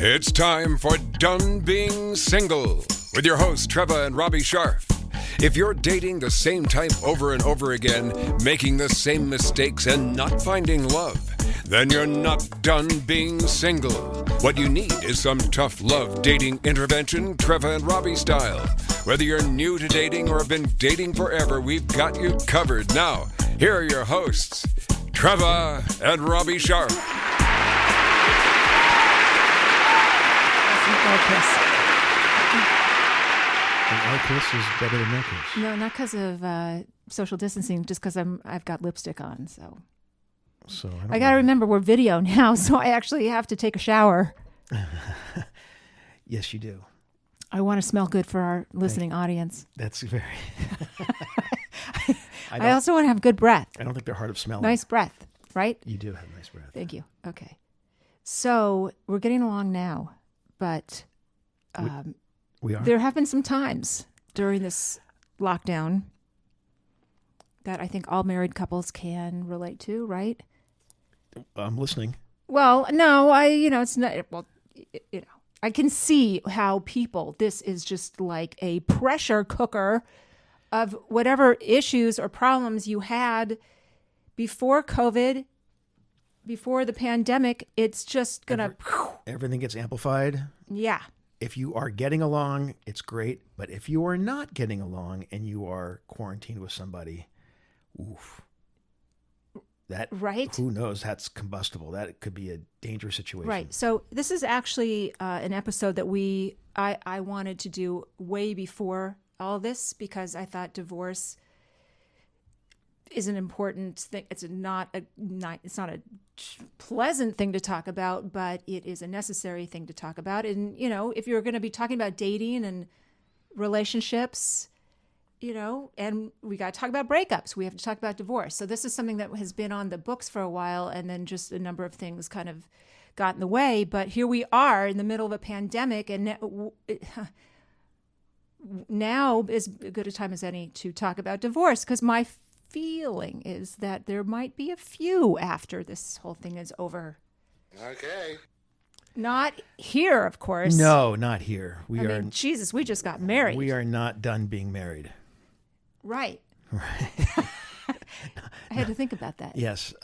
It's time for Done Being Single with your hosts, Trevor and Robbie Sharf. If you're dating the same type over and over again, making the same mistakes and not finding love, then you're not done being single. What you need is some tough love dating intervention, Trevor and Robbie style. Whether you're new to dating or have been dating forever, we've got you covered. Now, here are your hosts, Trevor and Robbie Sharf. And our kiss is better than no kiss. No, not because of social distancing, just because I've got lipstick on. So I got to remember we're video now, so I actually have to take a shower. Yes, you do. I want to smell good for our listening audience. That's very... I also want to have good breath. I don't think they're hard of smelling. Nice breath, right? You do have nice breath. Thank you. Okay. So we're getting along now, but... We are. There have been some times during this lockdown that I think all married couples can relate to, right? I'm listening. Well, no, it's not, I can see how this is just like a pressure cooker of whatever issues or problems you had before COVID, before the pandemic. It's just going to... Everything gets amplified. Yeah. If you are getting along, it's great. But if you are not getting along and you are quarantined with somebody, oof. That, right? Who knows? That's combustible. That could be a dangerous situation. Right. So this is actually an episode that I wanted to do way before all this, because I thought divorce is an important thing. It's not a pleasant thing to talk about, but it is a necessary thing to talk about. And, if you're going to be talking about dating and relationships, and we got to talk about breakups, we have to talk about divorce. So this is something that has been on the books for a while, and then just a number of things kind of got in the way. But here we are in the middle of a pandemic, and now is as good a time as any to talk about divorce, because my feeling is that there might be a few after this whole thing is over. Okay. Not here, of course. No, not here. Jesus, we just got married. We are not done being married. Right. Right. I had to think about that. Yes.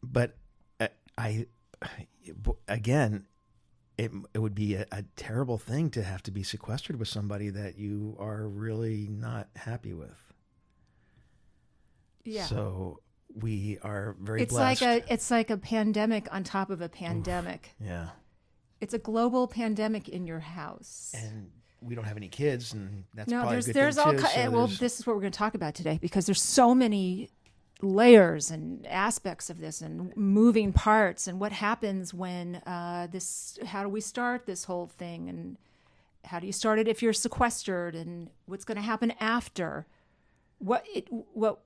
But again, it would be a terrible thing to have to be sequestered with somebody that you are really not happy with. Yeah. So we are very blessed. blessed. It's like a pandemic on top of a pandemic. Oof, yeah. It's a global pandemic in your house. And we don't have any kids, and that's no, probably a good there's thing all too. well, this is what we're going to talk about today, because there's so many layers and aspects of this and moving parts, and what happens when how do we start this whole thing, and how do you start it if you're sequestered, and what's going to happen after. What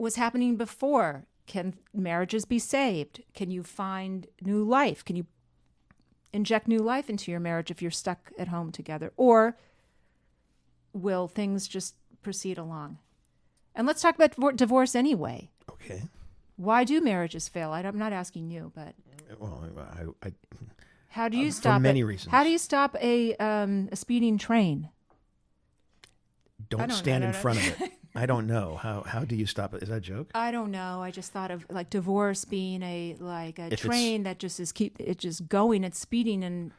was happening before? Can marriages be saved? Can you find new life? Can you inject new life into your marriage if you're stuck at home together? Or will things just proceed along? And let's talk about divorce anyway. Okay. Why do marriages fail? I'm not asking you, but... Well, how do you stop for many reasons. How do you stop a speeding train? Don't stand in front of it. I don't know. How do you stop it? Is that a joke? I don't know. I just thought of like divorce being a train that just is just going. It's speeding, and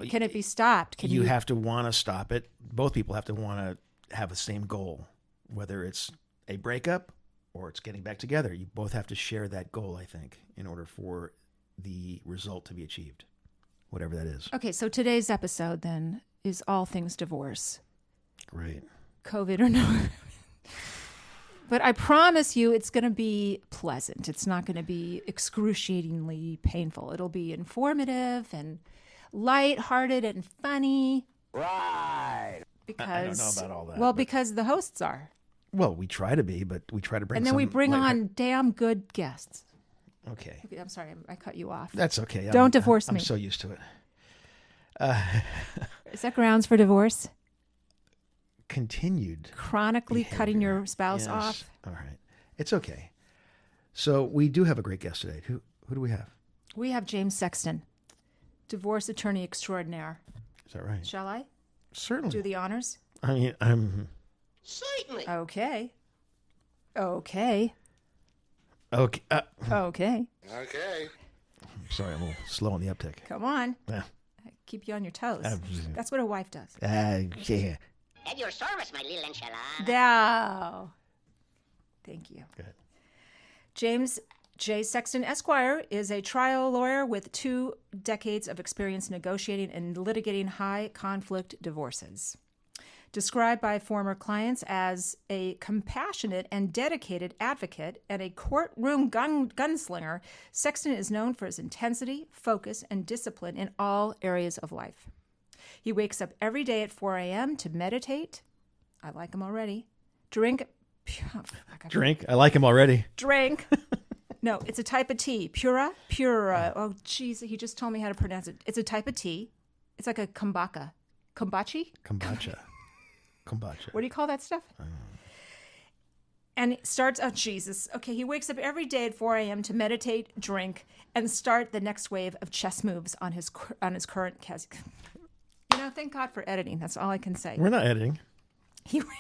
can it be stopped? You have to want to stop it. Both people have to want to have the same goal, whether it's a breakup or it's getting back together. You both have to share that goal, I think, in order for the result to be achieved, whatever that is. Okay, so today's episode then is all things divorce. Great. COVID or no. But I promise you it's going to be pleasant. It's not going to be excruciatingly painful. It'll be informative and lighthearted and funny. Right. Because I don't know about all that. Well, because the hosts are. Well, we try to be, but we try to bring and then we bring on damn good guests. Okay. I'm sorry, I cut you off. That's okay. Don't divorce me. I'm so used to it. Is that grounds for divorce? Continued chronically behavior. Cutting your spouse off. All right. It's okay. So we do have a great guest today. Who do we have? We have James Sexton. divorce attorney extraordinaire. Is that right? Shall I Certainly. do the honors? I mean, I'm... Certainly. Okay. Okay. Okay. Okay. Sorry, I'm a little slow on the uptick. Come on. Yeah. Keep you on your toes. Uh, That's what a wife does. Yeah. At your service, my little enchilada. Now. Thank you. Go ahead. James J. Sexton, Esquire, is a trial lawyer with 2 decades of experience negotiating and litigating high-conflict divorces. Described by former clients as a compassionate and dedicated advocate and a courtroom gunslinger, Sexton is known for his intensity, focus, and discipline in all areas of life. He wakes up every day at 4 a.m. to meditate. I like him already. Drink. I like him already. Drink. No, it's a type of tea. Pura. Oh, jeez, he just told me how to pronounce it. It's a type of tea. It's like a kombucha. Kombucha? Kombucha. What do you call that stuff? And it starts, oh, Jesus. Okay, he wakes up every day at 4 a.m. to meditate, drink, and start the next wave of chess moves on his current case. You know, thank God for editing. That's all I can say. We're not editing. He wakes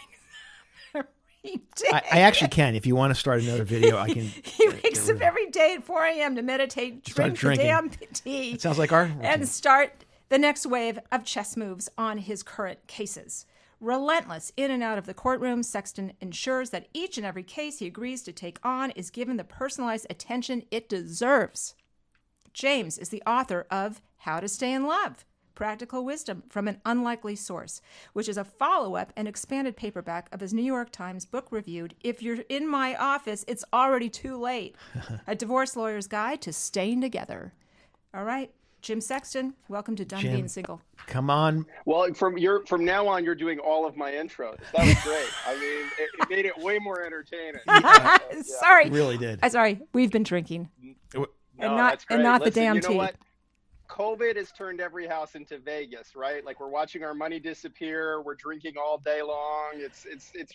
up every day. I actually can. If you want to start another video, I can. He wakes up every day at 4 a.m. to meditate, drink the damn tea. It sounds like our and start the next wave of chess moves on his current cases. Relentless in and out of the courtroom, Sexton ensures that each and every case he agrees to take on is given the personalized attention it deserves. James is the author of How to Stay in Love, Practical Wisdom from an Unlikely Source, which is a follow-up and expanded paperback of his New York Times book reviewed, If You're in My Office, It's Already Too Late, a divorce lawyer's guide to staying together. All right, Jim Sexton, welcome to Done Being Single. Come on. Well, from now on, you're doing all of my intros. That was great. I mean, it made it way more entertaining. Sorry. It really did. Sorry, we've been drinking. No, and that's great. not the Listen, damn you know tea. what? COVID has turned every house into Vegas, right? Like, we're watching our money disappear. We're drinking all day long. It's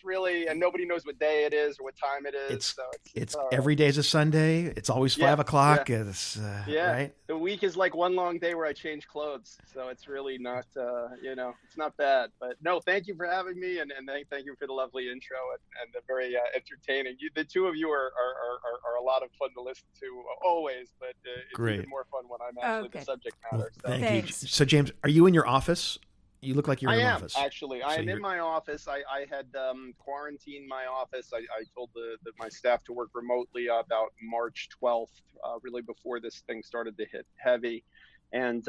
really, and nobody knows what day it is or what time it is. It's all right. every day's a Sunday. It's always 5 o'clock. Yeah. It's Yeah. right. The week is like one long day where I change clothes. So it's really not, it's not bad. But no, thank you for having me. And thank you for the lovely intro and the very entertaining. The two of you are a lot of fun to listen to always, but it's Great. even more fun when I'm actually the subject matter. So. Thank Thanks. you. So, James, are you in your office? You look like you're in an office. Actually. I am in my office. I had quarantined my office. I told my staff to work remotely about March 12th, really before this thing started to hit heavy. And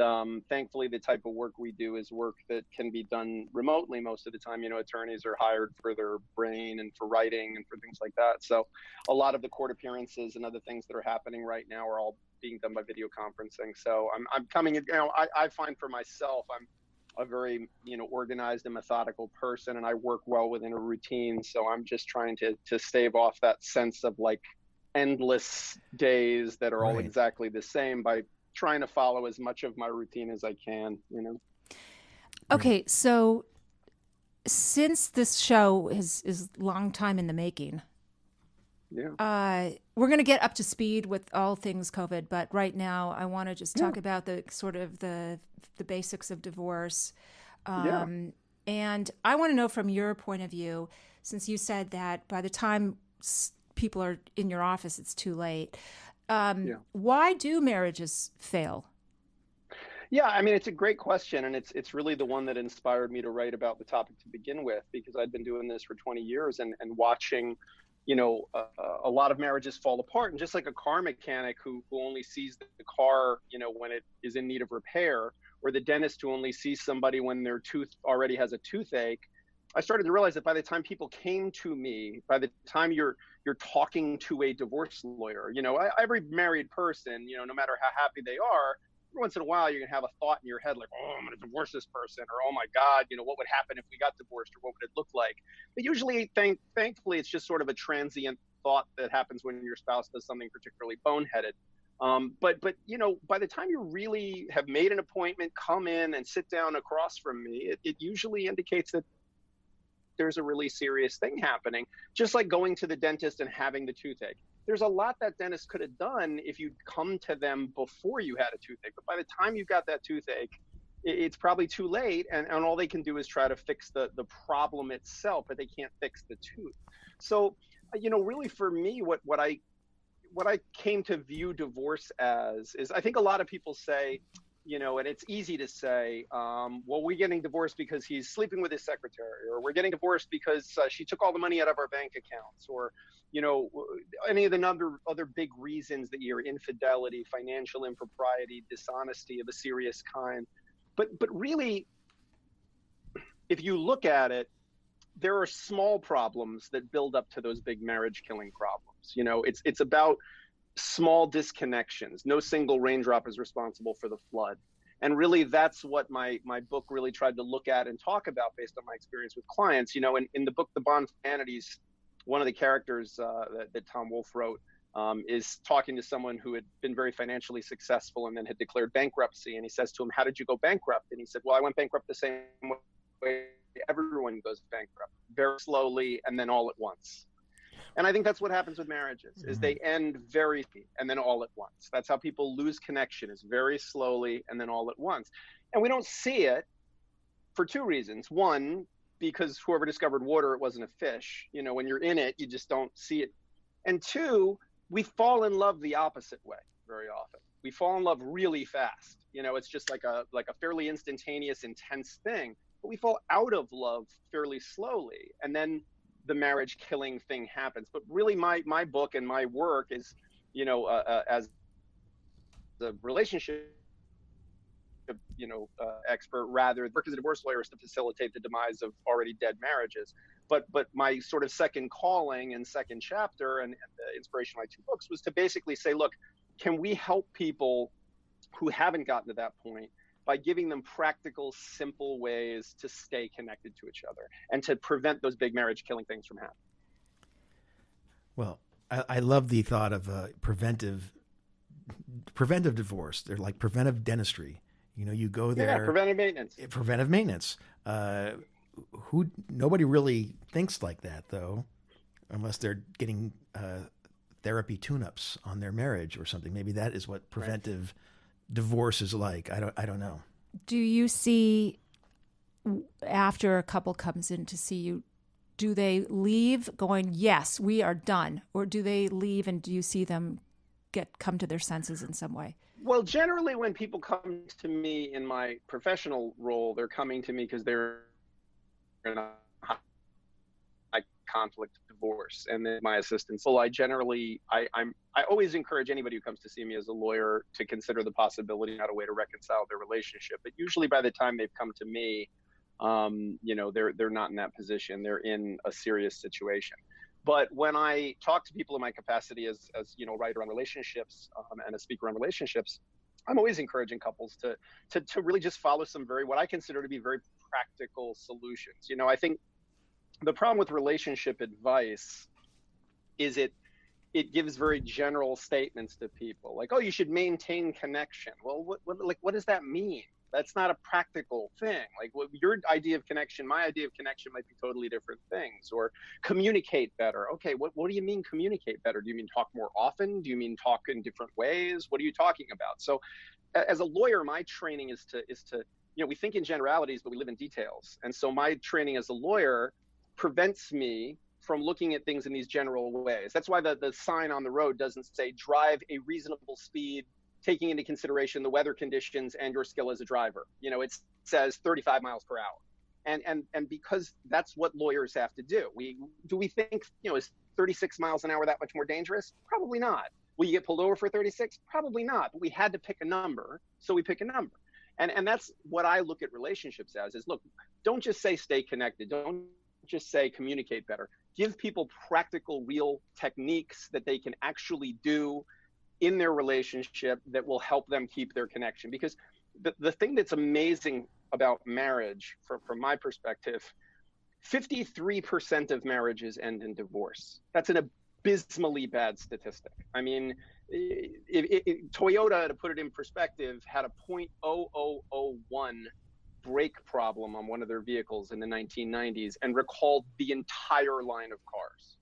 thankfully, the type of work we do is work that can be done remotely most of the time. You know, attorneys are hired for their brain and for writing and for things like that. So a lot of the court appearances and other things that are happening right now are all being done by video conferencing. So I'm coming in, I find for myself, I'm a very, organized and methodical person, and I work well within a routine. So I'm just trying to stave off that sense of like endless days that are all exactly the same by trying to follow as much of my routine as I can, Okay, so since this show is long time in the making, we're going to get up to speed with all things COVID, but right now I want to just talk about the sort of the basics of divorce. And I want to know from your point of view, since you said that by the time people are in your office, it's too late. Why do marriages fail? Yeah, I mean, it's a great question, and it's really the one that inspired me to write about the topic to begin with, because I'd been doing this for 20 years and watching, a lot of marriages fall apart. And just like a car mechanic who only sees the car, when it is in need of repair, or the dentist who only sees somebody when their tooth already has a toothache, I started to realize that by the time people came to me, by the time you're talking to a divorce lawyer, every married person, no matter how happy they are, every once in a while you're gonna have a thought in your head like, oh, I'm gonna divorce this person, or oh my God, what would happen if we got divorced, or what would it look like? But usually, thankfully, it's just sort of a transient thought that happens when your spouse does something particularly boneheaded. But by the time you really have made an appointment, come in and sit down across from me, it usually indicates that there's a really serious thing happening, just like going to the dentist and having the toothache. there's a lot that dentists could have done if you'd come to them before you had a toothache. But by the time you've got that toothache, it's probably too late, and all they can do is try to fix the problem itself, but they can't fix the tooth. So, really for me, what I came to view divorce as is, I think a lot of people say, and it's easy to say, well, we're getting divorced because he's sleeping with his secretary, or we're getting divorced because she took all the money out of our bank accounts, or, any of the other big reasons that you're infidelity, financial impropriety, dishonesty of a serious kind. But really, if you look at it, there are small problems that build up to those big marriage killing problems. It's about small disconnections. No single raindrop is responsible for the flood. And really, that's what my book really tried to look at and talk about based on my experience with clients. In the book, The Bond Vanities, one of the characters that Tom Wolfe wrote is talking to someone who had been very financially successful and then had declared bankruptcy. And he says to him, "How did you go bankrupt?" And he said, "Well, I went bankrupt the same way everyone goes bankrupt, very slowly and then all at once." And I think that's what happens with marriages, is they end very and then all at once. That's how people lose connection, is very slowly and then all at once. And we don't see it for two reasons. One, because whoever discovered water, it wasn't a fish. When you're in it, you just don't see it. And two, we fall in love the opposite way very often. We fall in love really fast. It's just like a fairly instantaneous, intense thing. But we fall out of love fairly slowly, and then the marriage killing thing happens. But really, my book and my work is, as the relationship, expert, rather work as a divorce lawyer is to facilitate the demise of already dead marriages. But my sort of second calling and second chapter and the inspiration of my two books was to basically say, look, can we help people who haven't gotten to that point by giving them practical, simple ways to stay connected to each other and to prevent those big marriage killing things from happening? Well, I love the thought of preventive divorce. They're like preventive dentistry. You go there. Yeah, preventive maintenance. Preventive maintenance. Nobody really thinks like that, though, unless they're getting therapy tune-ups on their marriage or something. Maybe that is what preventive divorce is like. I don't know. Do you see, after a couple comes in to see you, do they leave going, yes, we are done? Or do they leave and do you see them come to their senses in some way? Well, generally when people come to me in my professional role, they're coming to me because they're in a high conflict divorce, and then my assistants. So I always encourage anybody who comes to see me as a lawyer to consider the possibility, not a way to reconcile their relationship. But usually by the time they've come to me, they're not in that position. They're in a serious situation. But when I talk to people in my capacity as writer on relationships and a speaker on relationships, I'm always encouraging couples to really just follow some what I consider to be very practical solutions. I think the problem with relationship advice is it gives very general statements to people, like, oh, you should maintain connection. Well, what does that mean? That's not a practical thing. Like, your idea of connection, my idea of connection might be totally different things. Or communicate better. Okay, what do you mean communicate better? Do you mean talk more often? Do you mean talk in different ways? What are you talking about? So as a lawyer, my training is to we think in generalities, but we live in details. And so my training as a lawyer prevents me from looking at things in these general ways. That's why the sign on the road doesn't say drive a reasonable speed, taking into consideration the weather conditions and your skill as a driver. It says 35 miles per hour. And because that's what lawyers have to do. Do we think, is 36 miles an hour that much more dangerous? Probably not. Will you get pulled over for 36? Probably not. But we had to pick a number, so we pick a number. And that's what I look at relationships as, is look, don't just say stay connected. Don't just say communicate better. Give people practical, real techniques that they can actually do in their relationship that will help them keep their connection. Because the thing that's amazing about marriage, from my perspective, 53% of marriages end in divorce. That's an abysmally bad statistic. I mean, Toyota, to put it in perspective, had a 0.0001 brake problem on one of their vehicles in the 1990s and recalled the entire line of cars.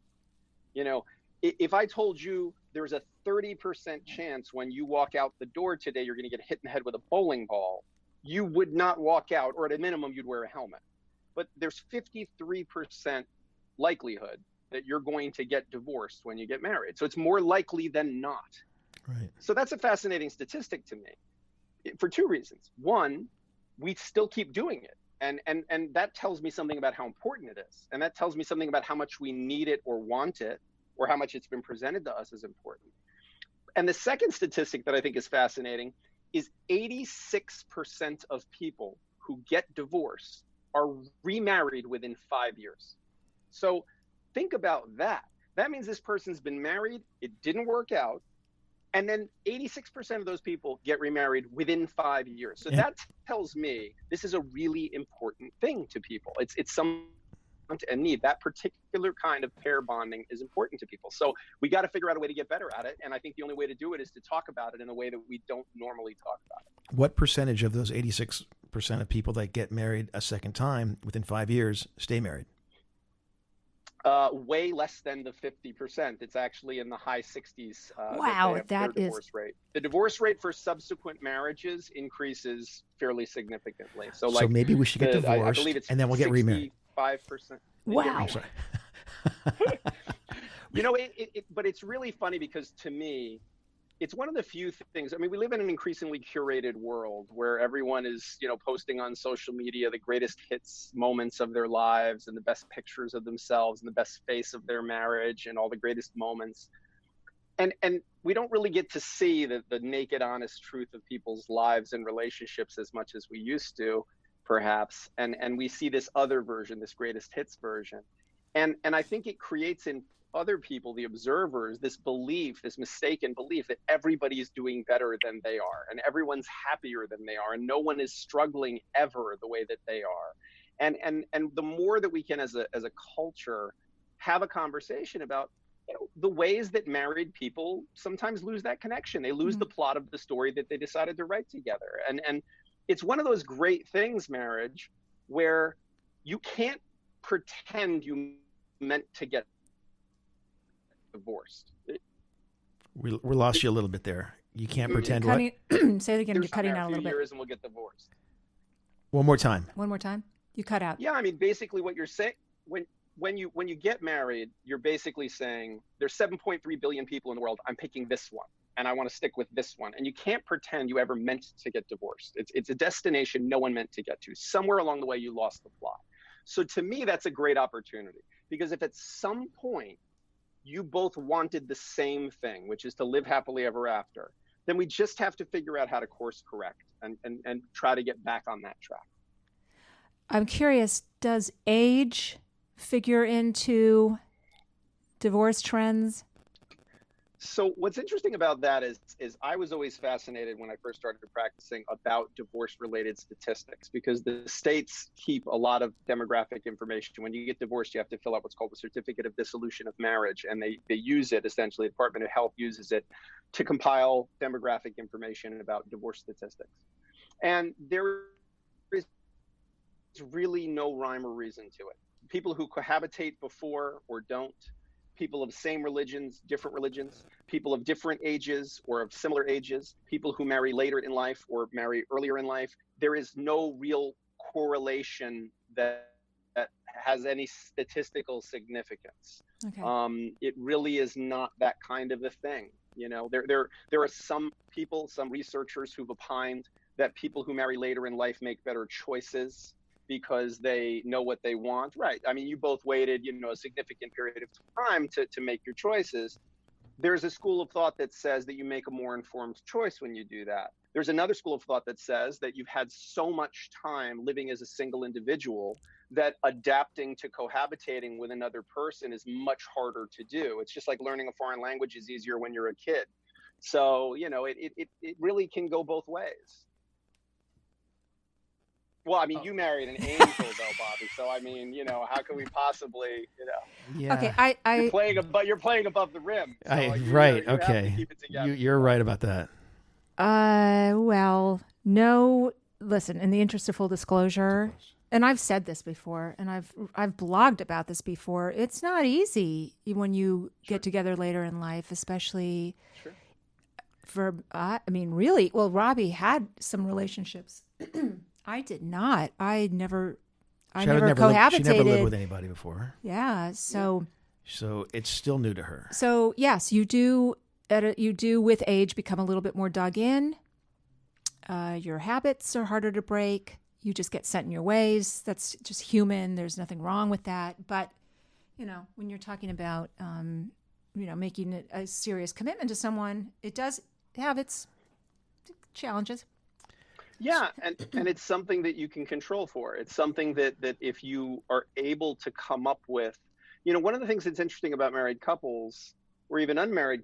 if I told you there's a 30% chance when you walk out the door today, you're going to get hit in the head with a bowling ball, you would not walk out, or at a minimum, you'd wear a helmet. But there's 53% likelihood that you're going to get divorced when you get married. So it's more likely than not. Right. So that's a fascinating statistic to me for two reasons. One, we still keep doing it. And that tells me something about how important it is. And that tells me something about how much we need it or want it, or how much it's been presented to us as important. And the second statistic that I think is fascinating is 86% of people who get divorced are remarried within 5 years. So think about that. That means this person's been married, it didn't work out, and then 86% of those people get remarried within 5 years. So that tells me this is a really important thing to people. It's some and need. That particular kind of pair bonding is important to people. So we got to figure out a way to get better at it. And I think the only way to do it is to talk about it in a way that we don't normally talk about it. What percentage of those 86% of people that get married a second time within 5 years stay married? Way less than the 50%. It's actually in the high 60s. Wow, that is divorce rate. The divorce rate for subsequent marriages increases fairly significantly. So maybe we should get divorced, I believe it's and then we'll get remarried. 5%. Wow. You know, but it's really funny because to me, it's one of the few things. I mean, we live in an increasingly curated world where everyone is, posting on social media the greatest hits moments of their lives and the best pictures of themselves and the best face of their marriage and all the greatest moments. And we don't really get to see the naked, honest truth of people's lives and relationships as much as we used to, perhaps. And we see this other version, this greatest hits version. And I think it creates in other people, the observers, this belief, this mistaken belief that everybody is doing better than they are and everyone's happier than they are and no one is struggling ever the way that they are. And the more that we can as a culture have a conversation about the ways that married people sometimes lose that connection. They lose the plot of the story that they decided to write together. And it's one of those great things, marriage, where you can't pretend you meant to get divorced. We lost you a little bit there. You can't pretend what? Say it again. You're cutting out a little bit. Years and we'll get divorced. One more time. One more time. You cut out. Yeah, I mean, basically what you're saying, when you get married, you're basically saying there's 7.3 billion people in the world. I'm picking this one, and I want to stick with this one. And you can't pretend you ever meant to get divorced. It's a destination no one meant to get to. Somewhere along the way, you lost the plot. So to me, that's a great opportunity, because if at some point you both wanted the same thing, which is to live happily ever after, then we just have to figure out how to course correct and try to get back on that track. I'm curious, does age figure into divorce trends? So what's interesting about that is I was always fascinated when I first started practicing about divorce-related statistics, because the states keep a lot of demographic information. When you get divorced, you have to fill out what's called the Certificate of Dissolution of Marriage, and they use it, essentially, the Department of Health uses it to compile demographic information about divorce statistics. And there is really no rhyme or reason to it. People who cohabitate before or don't, people of same religions, different religions, people of different ages or of similar ages, people who marry later in life or marry earlier in life. There is no real correlation that has any statistical significance. Okay. It really is not that kind of a thing. There are some people, some researchers who've opined that people who marry later in life make better choices because they know what they want. Right. I mean, you both waited, a significant period of time to make your choices. There's a school of thought that says that you make a more informed choice when you do that. There's another school of thought that says that you've had so much time living as a single individual that adapting to cohabitating with another person is much harder to do. It's just like learning a foreign language is easier when you're a kid. So, it really can go both ways. Well, I mean, you married an angel, though, Bobby. So, I mean, how can we possibly, Yeah. Okay, you're playing above the rim. So right. You have to okay. keep it together. You're right about that. Well, no. Listen, in the interest of full disclosure, and I've said this before, and I've blogged about this before. It's not easy when you get together later in life, especially for, I mean, really, well, Robbie had some relationships. I did not. I never cohabitated. She never lived with anybody before. Yeah. So it's still new to her. So yes, you do with age become a little bit more dug in. Your habits are harder to break. You just get set in your ways. That's just human. There's nothing wrong with that. But, when you're talking about, making a serious commitment to someone, it does have its challenges. Yeah, and it's something that you can control for. It's something that if you are able to come up with, one of the things that's interesting about married couples, or even unmarried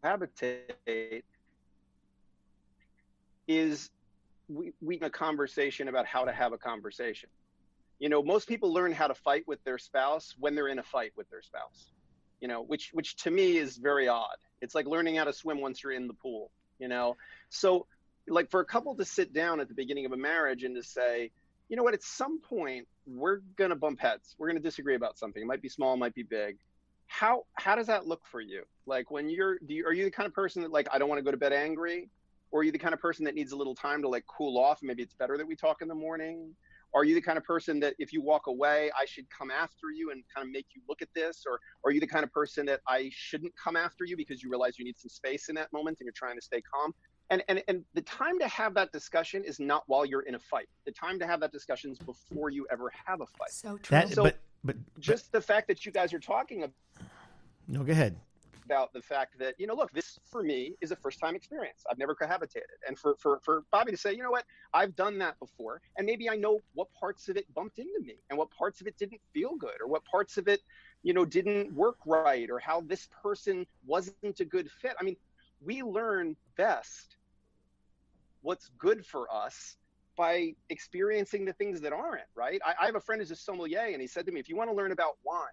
cohabitate, is we have a conversation about how to have a conversation. Most people learn how to fight with their spouse when they're in a fight with their spouse, which to me is very odd. It's like learning how to swim once you're in the pool, So like for a couple to sit down at the beginning of a marriage and to say, you know what, at some point we're going to bump heads. We're going to disagree about something. It might be small, it might be big. How does that look for you? Like when are you the kind of person that like, I don't want to go to bed angry? Or are you the kind of person that needs a little time to like cool off? Maybe it's better that we talk in the morning. Are you the kind of person that if you walk away, I should come after you and kind of make you look at this? Or are you the kind of person that I shouldn't come after you because you realize you need some space in that moment and you're trying to stay calm? And the time to have that discussion is not while you're in a fight. The time to have that discussion is before you ever have a fight. So true. But just the fact that you guys are talking about. No, go ahead. About the fact that, look, this for me is a first time experience. I've never cohabitated. And for Bobby to say, you know what, I've done that before. And maybe I know what parts of it bumped into me and what parts of it didn't feel good or what parts of it, didn't work right or how this person wasn't a good fit. I mean, we learn best what's good for us by experiencing the things that aren't, right? I have a friend who's a sommelier and he said to me, if you want to learn about wine,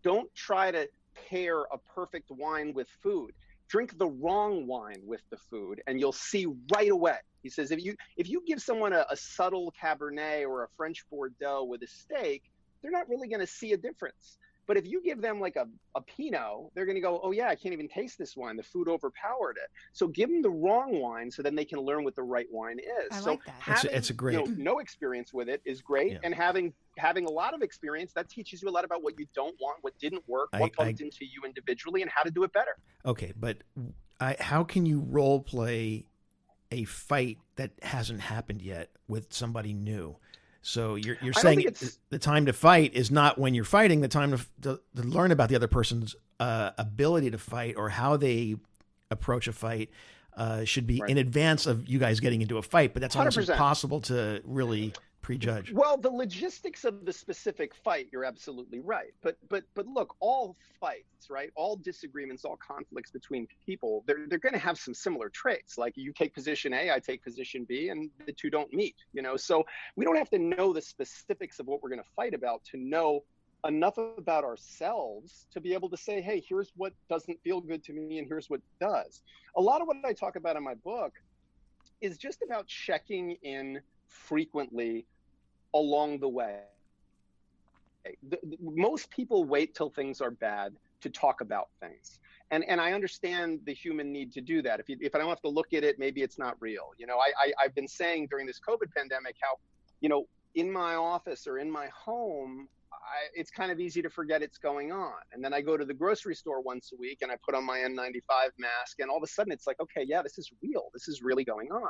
don't try to pair a perfect wine with food. Drink the wrong wine with the food and you'll see right away. He says, if you give someone a subtle Cabernet or a French Bordeaux with a steak, they're not really going to see a difference. But if you give them like a Pinot, they're going to go, oh yeah, I can't even taste this wine. The food overpowered it. So give them the wrong wine so then they can learn what the right wine is. I like that. Having, it's a great, no experience with it is great. Yeah. And having a lot of experience, that teaches you a lot about what you don't want, what didn't work, what bumped into you individually, and how to do it better. Okay, but how can you role play a fight that hasn't happened yet with somebody new? So you're saying the time to fight is not when you're fighting. The time to learn about the other person's ability to fight or how they approach a fight should be in advance of you guys getting into a fight. But that's almost 100%. impossible to really prejudge. Well, the logistics of the specific fight, you're absolutely right. But look, all fights, right? All disagreements, all conflicts between people, they're going to have some similar traits. Like you take position A, I take position B, and the two don't meet. So we don't have to know the specifics of what we're going to fight about to know enough about ourselves to be able to say, hey, here's what doesn't feel good to me, and here's what does. A lot of what I talk about in my book is just about checking in frequently along the way. Most people wait till things are bad to talk about things. And I understand the human need to do that. If I don't have to look at it, maybe it's not real. I've been saying during this COVID pandemic how, in my office or in my home, it's kind of easy to forget it's going on. And then I go to the grocery store once a week and I put on my N95 mask and all of a sudden it's like, okay, yeah, this is real. This is really going on.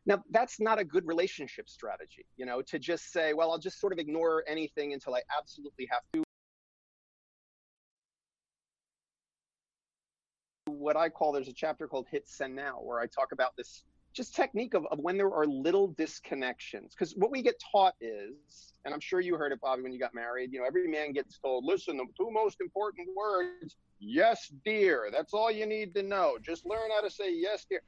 Now, that's not a good relationship strategy, to just say, well, I'll just sort of ignore anything until I absolutely have to. What I call, there's a chapter called Hit Send Now, where I talk about this just technique of when there are little disconnections. Because what we get taught is, and I'm sure you heard it, Bobby, when you got married, every man gets told, listen, the two most important words, yes, dear. That's all you need to know. Just learn how to say yes, dear.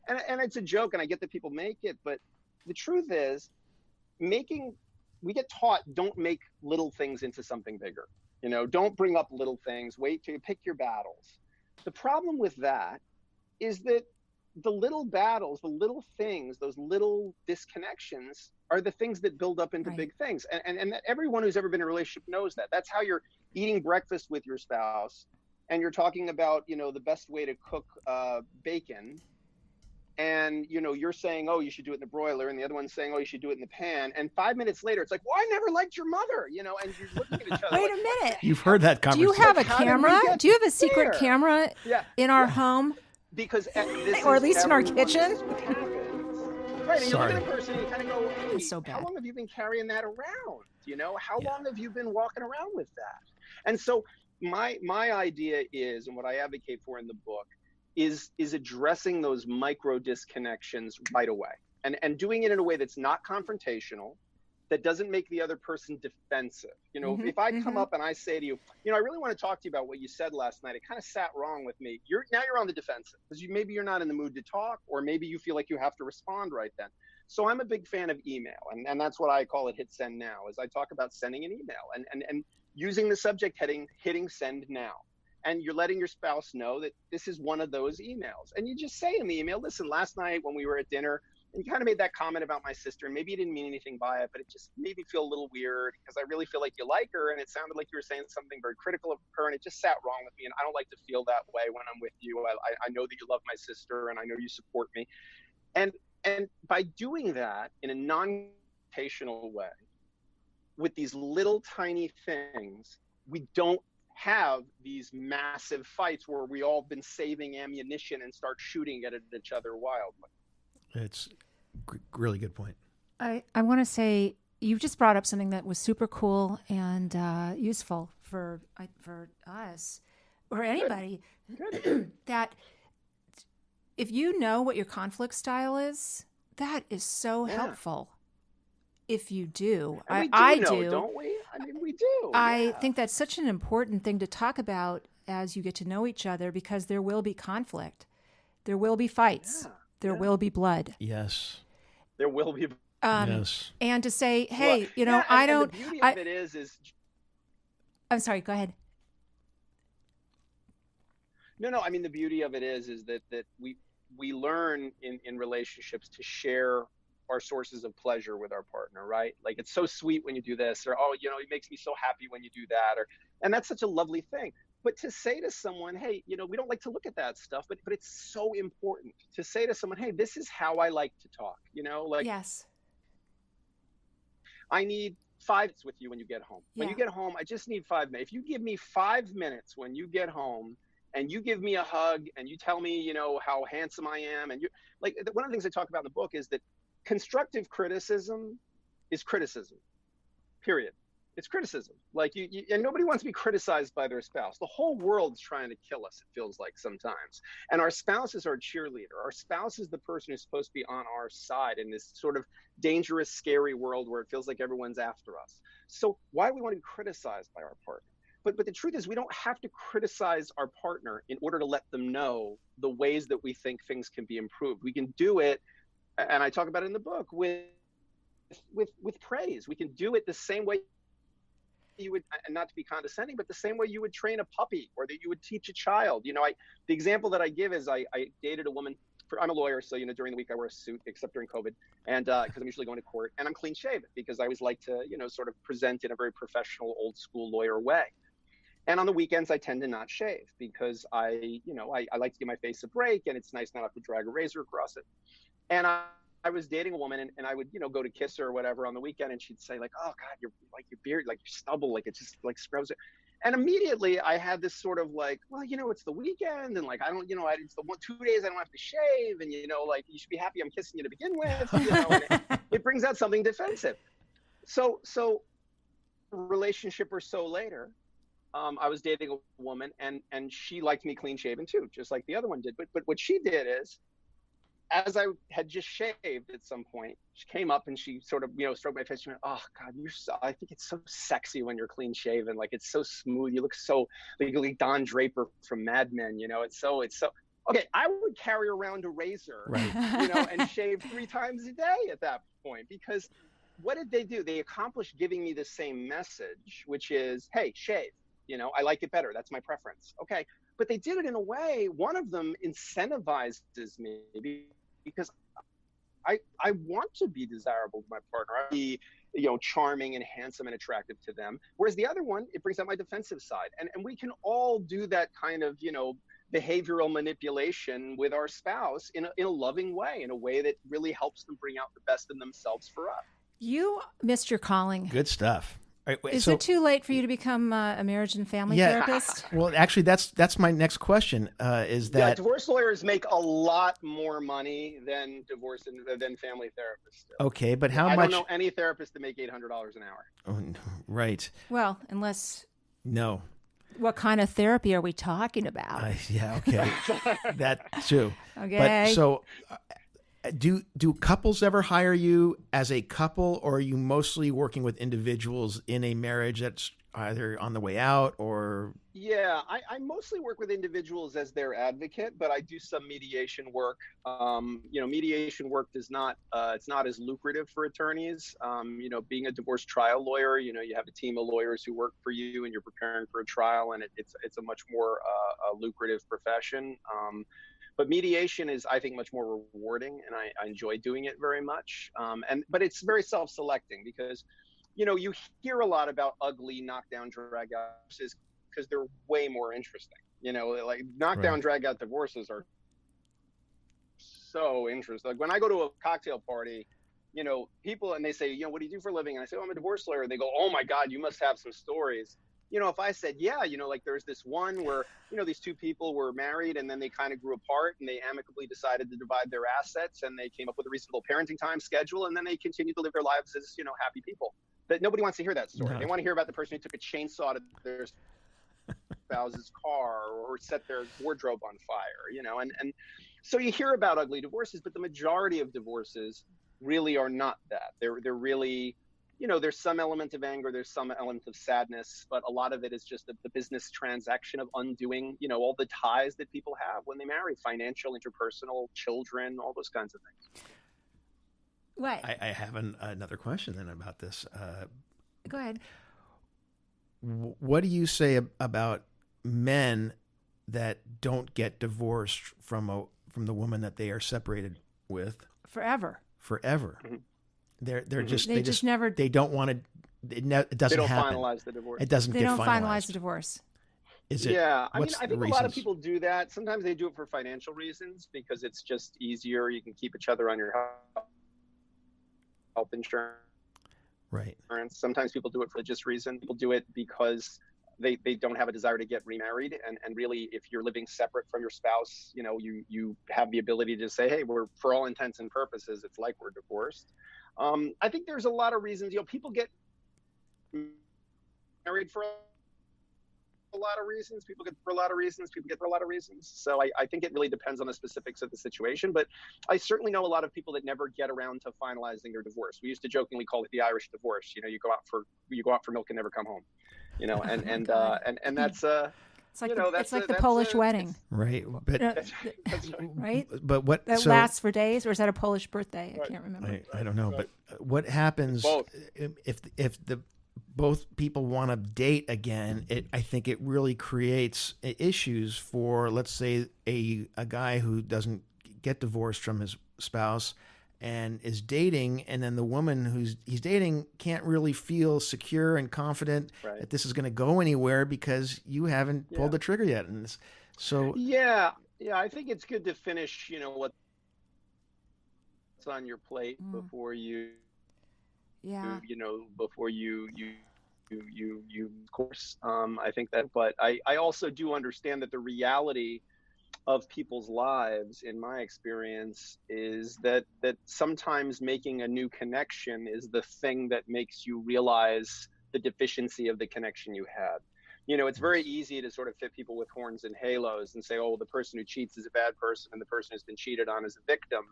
And it's a joke, and I get that people make it, but the truth is, we get taught, don't make little things into something bigger. Don't bring up little things. Wait till you pick your battles. The problem with that is that the little battles, the little things, those little disconnections are the things that build up into big things. And everyone who's ever been in a relationship knows that. That's how you're eating breakfast with your spouse and you're talking about, the best way to cook bacon. And, you're saying, oh, you should do it in the broiler. And the other one's saying, oh, you should do it in the pan. And 5 minutes later, it's like, well, I never liked your mother, and you're looking at each other. Wait a minute. You've heard that conversation. Do you have a camera? Do you have a secret camera in our home? Because or at least in our kitchen? Right, and you look at a person and you kind of go, hey, so bad. How long have you been carrying that around? How long have you been walking around with that? And so my idea is, and what I advocate for in the book, is addressing those micro disconnections right away and doing it in a way that's not confrontational, that doesn't make the other person defensive. If I come up and I say to you, I really want to talk to you about what you said last night. It kind of sat wrong with me. You're on the defensive because maybe you're not in the mood to talk, or maybe you feel like you have to respond right then. So I'm a big fan of email, and that's what I call it. Hit send now, as I talk about sending an email and using the subject heading, hitting send now. And you're letting your spouse know that this is one of those emails. And you just say in the email, listen, last night when we were at dinner, and you kind of made that comment about my sister, and maybe you didn't mean anything by it, but it just made me feel a little weird because I really feel like you like her, and it sounded like you were saying something very critical of her, and it just sat wrong with me, and I don't like to feel that way when I'm with you. I know that you love my sister, and I know you support me. And by doing that in a non-confrontational way, with these little tiny things, we don't have these massive fights where we all been saving ammunition and start shooting at each other wildly. It's a really good point. I want to say you just brought up something that was super cool and useful for us or anybody. Good. That if you know what your conflict style is, that is so helpful. If you do, I do, don't we? I mean, we do. I think that's such an important thing to talk about as you get to know each other, because there will be conflict, there will be fights, there will be blood. Yes, there will be. Yes, and to say, hey, I don't. The beauty of it is. I'm sorry. Go ahead. No. I mean, the beauty of it is that we learn in relationships to share our sources of pleasure with our partner, right? Like, it's so sweet when you do this, or, oh, it makes me so happy when you do that, and that's such a lovely thing. But to say to someone, hey, we don't like to look at that stuff, but it's so important to say to someone, hey, this is how I like to talk, yes, I need 5 minutes with you when you get home. When you get home, I just need 5 minutes. If you give me 5 minutes when you get home, and you give me a hug, and you tell me, how handsome I am, and one of the things I talk about in the book is that constructive criticism is criticism, period. It's criticism. And nobody wants to be criticized by their spouse. The whole world's trying to kill us, it feels like sometimes. And our spouse is our cheerleader. Our spouse is the person who's supposed to be on our side in this sort of dangerous, scary world where it feels like everyone's after us. So why do we want to be criticized by our partner? But the truth is, we don't have to criticize our partner in order to let them know the ways that we think things can be improved. We can do it, and I talk about it in the book, with praise. We can do it the same way you would, and not to be condescending, but the same way you would train a puppy or that you would teach a child. The example that I give is I dated a woman. I'm a lawyer, so during the week I wear a suit, except during COVID, and because I'm usually going to court, and I'm clean shaven because I always like to sort of present in a very professional, old school lawyer way. And on the weekends, I tend to not shave because I like to give my face a break, and it's nice not to have to drag a razor across it. And I was dating a woman, and I would, go to kiss her or whatever on the weekend, and she'd say like, oh God, your beard, like your stubble, like it just like scrubs it. And immediately I had this sort of like, well, it's the weekend, and like, I don't, it's the 2 days I don't have to shave, and like, you should be happy I'm kissing you to begin with, and it brings out something defensive. So a relationship or so later, I was dating a woman, and she liked me clean shaven too, just like the other one did. But what she did is, as I had just shaved at some point, she came up and she sort of, stroked my face. She went, oh God, I think it's so sexy when you're clean shaven. Like, it's so smooth. You look so like Don Draper from Mad Men, it's so, okay. I would carry around a razor, right. And shave 3 times a day at that point, because what did they do? They accomplished giving me the same message, which is, hey, shave. I like it better. That's my preference. Okay. but they did it in a way, one of them incentivizes me because I want to be desirable to my partner. I be, charming and handsome and attractive to them. Whereas the other one, it brings out my defensive side. And we can all do that kind of, behavioral manipulation with our spouse in a loving way, in a way that really helps them bring out the best in themselves for us. You missed your calling. Good stuff. All right, Is it too late for you to become a marriage and family therapist? Well, actually, that's my next question. Is that divorce lawyers make a lot more money than than family therapists do. Okay, but how I much? don't know any therapist that make $800 an hour. Oh, right. Well, unless No. what kind of therapy are we talking about? Yeah. Okay. That's true. Okay. But so. Do couples ever hire you as a couple, or are you mostly working with individuals in a marriage that's either on the way out or? Yeah, I mostly work with individuals as their advocate, but I do some mediation work. Mediation work it's not as lucrative for attorneys. Being a divorce trial lawyer, you have a team of lawyers who work for you and you're preparing for a trial, and it's a much more lucrative profession. But mediation is, I think, much more rewarding, and I enjoy doing it very much. But it's very self-selecting because, you hear a lot about ugly knockdown, drag-out divorces because they're way more interesting. Like knockdown, drag-out divorces are so interesting. Like when I go to a cocktail party, people, and they say, what do you do for a living? And I say, I'm a divorce lawyer. And they go, oh my God, you must have some stories. If I said, yeah, like there's this one where, these two people were married and then they kind of grew apart and they amicably decided to divide their assets and they came up with a reasonable parenting time schedule and then they continued to live their lives as, happy people. But nobody wants to hear that story. No. They want to hear about the person who took a chainsaw to their spouse's car or set their wardrobe on fire, and so you hear about ugly divorces, but the majority of divorces really are not that. They're really, there's some element of anger, there's some element of sadness, but a lot of it is just the business transaction of undoing, all the ties that people have when they marry, financial, interpersonal, children, all those kinds of things. What? I have another question then about this. Go ahead. What do you say about men that don't get divorced from the woman that they are separated with forever? Mm-hmm. They just never. They don't want to. It doesn't happen. They don't finalize the divorce. It doesn't. They get don't finalized. finalize the divorce. Is it? Yeah, I think reasons? a lot of people do that. Sometimes they do it for financial reasons because it's just easier. You can keep each other on your health insurance. Right. Sometimes people do it for religious reasons. People do it because they don't have a desire to get remarried. And really, if you're living separate from your spouse, you have the ability to say, hey, we're, for all intents and purposes, it's like we're divorced. I think there's a lot of reasons. People get married for a lot of reasons. People get for a lot of reasons. People get for a lot of reasons. So I think it really depends on the specifics of the situation. But I certainly know a lot of people that never get around to finalizing their divorce. We used to jokingly call it the Irish divorce. You go out for milk and never come home. And that's it's like the Polish wedding, right? But right. But what that lasts for days, or is that a Polish birthday? I can't remember. I don't know. But what happens if the both people want to date again? I think it really creates issues for, let's say, a guy who doesn't get divorced from his spouse and is dating, and then the woman he's dating can't really feel secure and confident that this is going to go anywhere because you haven't pulled the trigger yet. And so I think it's good to finish what's on your plate before you before you of course. I think that, but I also do understand that the reality of people's lives, in my experience, is that sometimes making a new connection is the thing that makes you realize the deficiency of the connection you had. It's very easy to sort of fit people with horns and halos and say, oh, the person who cheats is a bad person and the person who's been cheated on is a victim.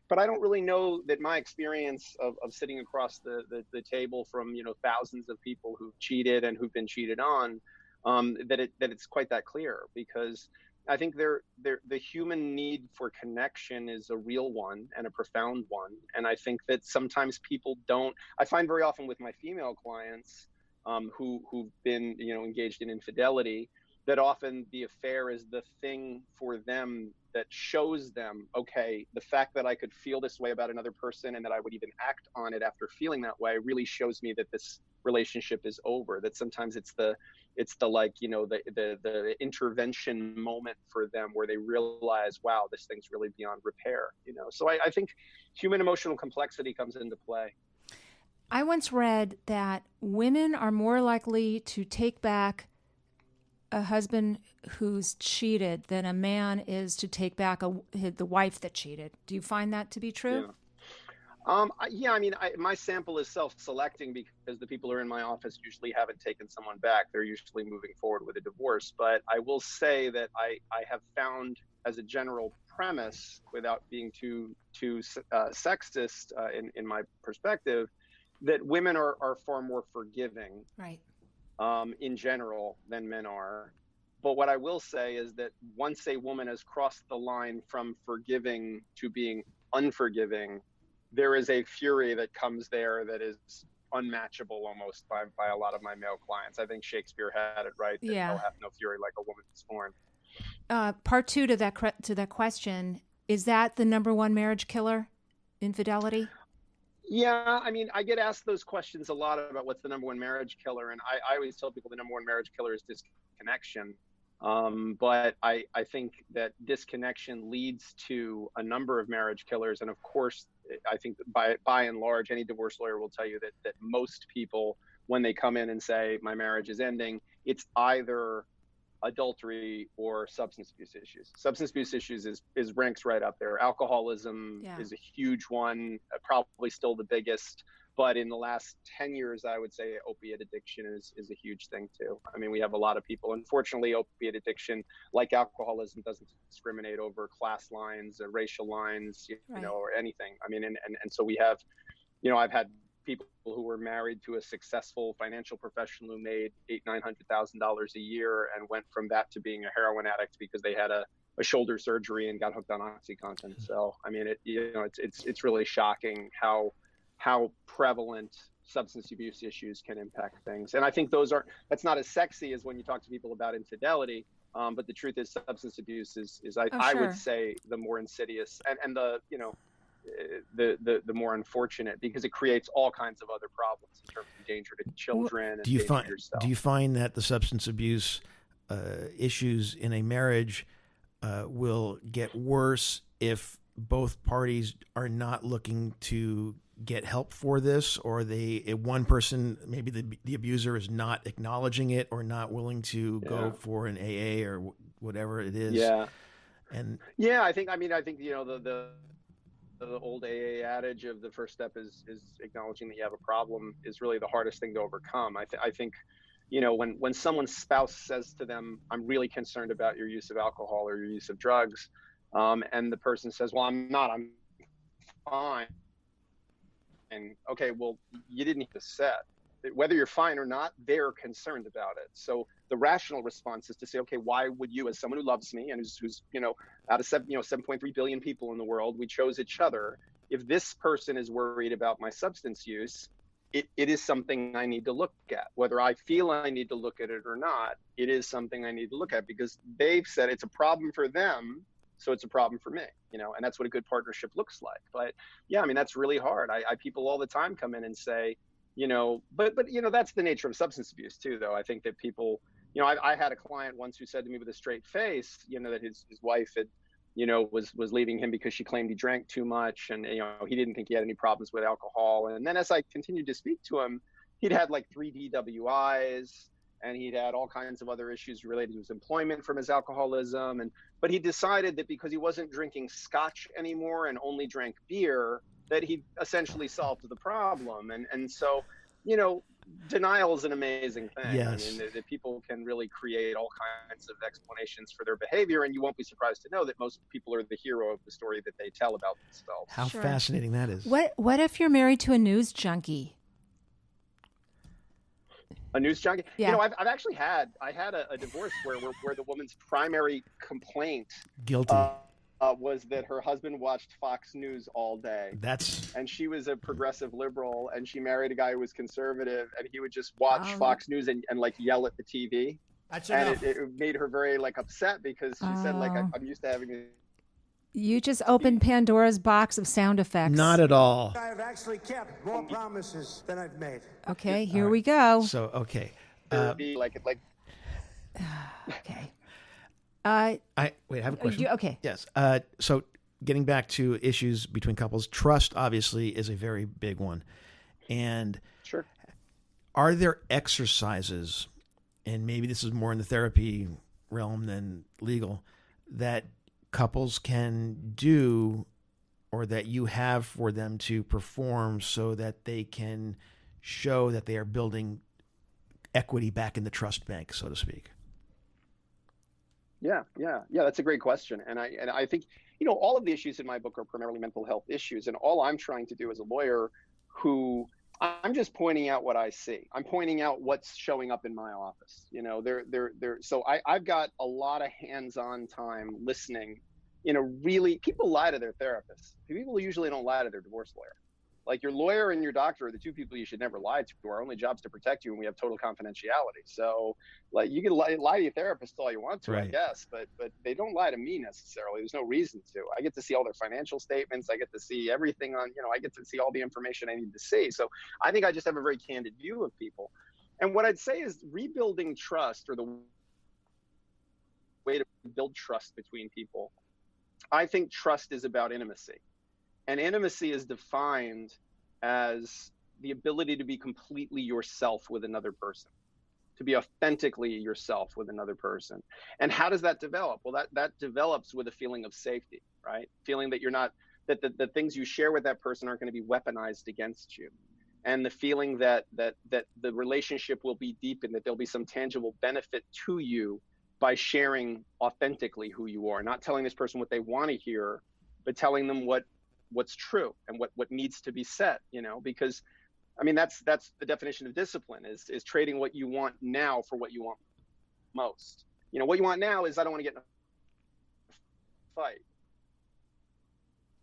But I don't really know that my experience of sitting across the table from, thousands of people who've cheated and who've been cheated on, that it's quite that clear, because I think the human need for connection is a real one and a profound one. And I think that sometimes people don't. I find very often with my female clients who've been engaged in infidelity, that often the affair is the thing for them that shows them, okay, the fact that I could feel this way about another person and that I would even act on it after feeling that way really shows me that this relationship is over. That sometimes it's the like, the intervention moment for them where they realize, wow, this thing's really beyond repair. So I think human emotional complexity comes into play. I once read that women are more likely to take back a husband who's cheated than a man is to take back the wife that cheated. Do you find that to be true? Yeah. My sample is self-selecting because the people who are in my office usually haven't taken someone back. They're usually moving forward with a divorce. But I will say that I have found, as a general premise, without being too sexist in my perspective, that women are far more forgiving. Right. In general than men are. But what I will say is that once a woman has crossed the line from forgiving to being unforgiving, there is a fury that comes there that is unmatchable almost by a lot of my male clients. I think Shakespeare had it right. That Yeah. They'll have no fury like a woman scorned. Part two to that question, is that the number one marriage killer, infidelity? Yeah, I get asked those questions a lot about what's the number one marriage killer, and I always tell people the number one marriage killer is disconnection. But I think that disconnection leads to a number of marriage killers, and of course, I think that by and large, any divorce lawyer will tell you that most people, when they come in and say my marriage is ending, it's either adultery or substance abuse issues. Substance abuse issues is ranks right up there. Alcoholism is a huge one, probably still the biggest. But in the last 10 years, I would say opiate addiction is a huge thing too. We have a lot of people. Unfortunately, opiate addiction, like alcoholism, doesn't discriminate over class lines or racial lines, or anything. And so we have, I've had people who were married to a successful financial professional who made $800,000-900,000 a year and went from that to being a heroin addict because they had a shoulder surgery and got hooked on OxyContin. So it's really shocking how prevalent substance abuse issues can impact things. And I think that's not as sexy as when you talk to people about infidelity. But the truth is, substance abuse is I would say the more insidious and the more unfortunate, because it creates all kinds of other problems in terms of danger to children and danger to yourself. Do you find that the substance abuse issues in a marriage will get worse if both parties are not looking to get help for this, or if one person, maybe the abuser, is not acknowledging it or not willing to go for an AA or whatever it is? Yeah. And I think the old AA adage of the first step is acknowledging that you have a problem is really the hardest thing to overcome. I think, when someone's spouse says to them, I'm really concerned about your use of alcohol or your use of drugs, and the person says, well, I'm not, I'm fine. And okay, well, you didn't need to set. Whether you're fine or not, they're concerned about it. So the rational response is to say, okay, why would you, as someone who loves me and who's out of 7.3 billion people in the world, we chose each other. If this person is worried about my substance use, it is something I need to look at. Whether I feel I need to look at it or not, it is something I need to look at, because they've said it's a problem for them, so it's a problem for me, and that's what a good partnership looks like. But yeah, that's really hard. I people all the time come in and say, but that's the nature of substance abuse too, though. I think that people, I had a client once who said to me with a straight face, that his wife had, was leaving him because she claimed he drank too much, and he didn't think he had any problems with alcohol. And then as I continued to speak to him, he'd had like 3 DWIs, and he'd had all kinds of other issues related to his employment from his alcoholism. But he decided that because he wasn't drinking scotch anymore and only drank beer, that he essentially solved the problem. And so, denial is an amazing thing. Yes. That people can really create all kinds of explanations for their behavior, and you won't be surprised to know that most people are the hero of the story that they tell about themselves. How fascinating that is. What if you're married to a news junkie? A news junkie? Yeah. I've actually had a divorce where the woman's primary complaint guilty was that her husband watched Fox News all day. And she was a progressive liberal, and she married a guy who was conservative, and he would just watch Fox News and like yell at the TV. That's and enough. it made her very like upset because she said like Oh. I'm used to having. You just opened Pandora's box of sound effects. Not at all. I have actually kept more promises than I've made. Okay, here we go. So, okay. Be like Okay. I have a question. Okay. Yes. So getting back to issues between couples, trust obviously is a very big one. And sure. are there exercises, and maybe this is more in the therapy realm than legal, that couples can do or that you have for them to perform so that they can show that they are building equity back in the trust bank, so to speak? Yeah. That's a great question. And I think, all of the issues in my book are primarily mental health issues. And all I'm trying to do as a lawyer I'm just pointing out what I see. I'm pointing out what's showing up in my office. So I've got a lot of hands-on time listening. Really, people lie to their therapists. People usually don't lie to their divorce lawyer. Like your lawyer and your doctor are the two people you should never lie to. Our only job's to protect you, and we have total confidentiality. So, like, you can lie to your therapist all you want to, right. I guess, but they don't lie to me necessarily. There's no reason to. I get to see all their financial statements. I get to see everything on, I get to see all the information I need to see. So I think I just have a very candid view of people. And what I'd say is rebuilding trust, or the way to build trust between people. I think trust is about intimacy. And intimacy is defined as the ability to be completely yourself with another person, to be authentically yourself with another person. And how does that develop? Well, that develops with a feeling of safety, right? Feeling that you're not, that the things you share with that person aren't going to be weaponized against you. And the feeling that the relationship will be deepened, that there'll be some tangible benefit to you by sharing authentically who you are, not telling this person what they want to hear, but telling them what's true and what needs to be said, because that's the definition of discipline is trading what you want now for what you want most. What you want now is I don't want to get in a fight.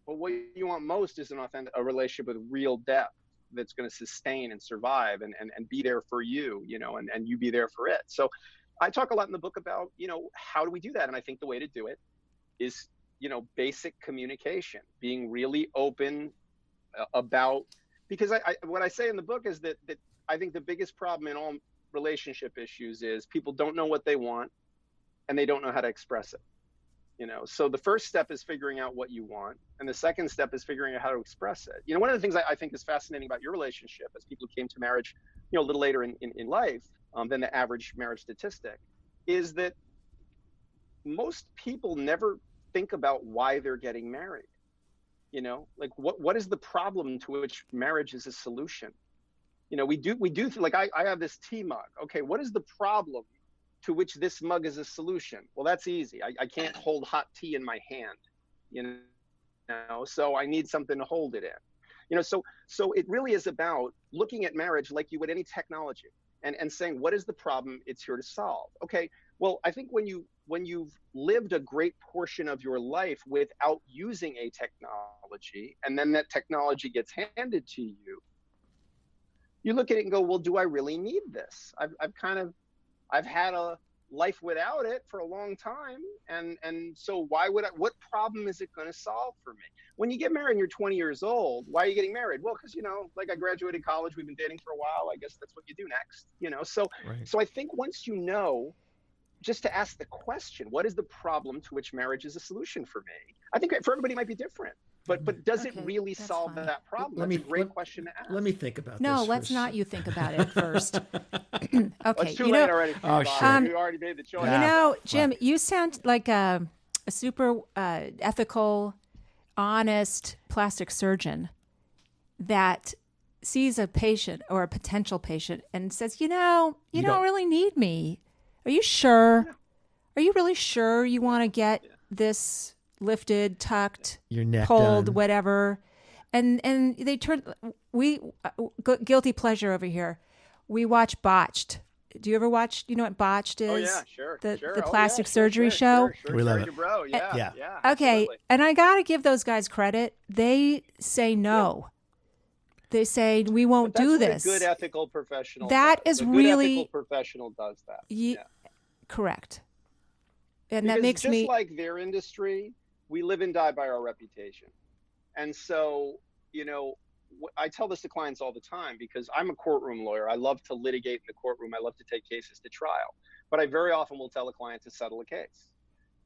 But what you want most is a relationship with real depth that's going to sustain and survive and be there for you, and you be there for it. So I talk a lot in the book about, how do we do that? And I think the way to do it is, basic communication, being really open about, because what I say in the book is that I think the biggest problem in all relationship issues is people don't know what they want and they don't know how to express it. So the first step is figuring out what you want. And the second step is figuring out how to express it. One of the things I think is fascinating about your relationship as people who came to marriage, a little later in life than the average marriage statistic, is that most people never think about why they're getting married. Like what is the problem to which marriage is a solution? We do like I have this tea mug. Okay, what is the problem to which this mug is a solution? Well, that's easy. I can't hold hot tea in my hand, so I need something to hold it in. So it really is about looking at marriage like you would any technology and saying, what is the problem it's here to solve? Okay, well, I think when you've lived a great portion of your life without using a technology, and then that technology gets handed to you, you look at it and go, well, do I really need this? I've had a life without it for a long time. And so what problem is it going to solve for me? When you get married and you're 20 years old, why are you getting married? Well, because, like I graduated college, we've been dating for a while. I guess that's what you do next, So, Right. So I think once just to ask the question, what is the problem to which marriage is a solution for me? I think for everybody it might be different, but does it really that's solve fine. that problem? That's a great question to ask. Let me think about this. No, for let's a not sec. you think about it first. Okay. It's too late already. Oh, sure. You already made the choice. Jim, you sound like a super ethical, honest plastic surgeon that sees a patient or a potential patient and says, you don't really need me. Are you sure? Yeah. Are you really sure you want to get this lifted, tucked, Your neck pulled, done. whatever? And they turn, guilty pleasure over here. We watch Botched. Do you ever watch, what Botched is? Oh, yeah, sure. The plastic surgery show? Sure. We love Sorry it. to bro. Yeah. Okay, Absolutely. and I got to give those guys credit. They say no. Yeah. They say, we won't do this. A good ethical professional That does. is a good really... ethical professional does that. Correct. And Because that makes just me like their industry, we live and die by our reputation. And so, I tell this to clients all the time because I'm a courtroom lawyer. I love to litigate in the courtroom. I love to take cases to trial. But I very often will tell a client to settle a case.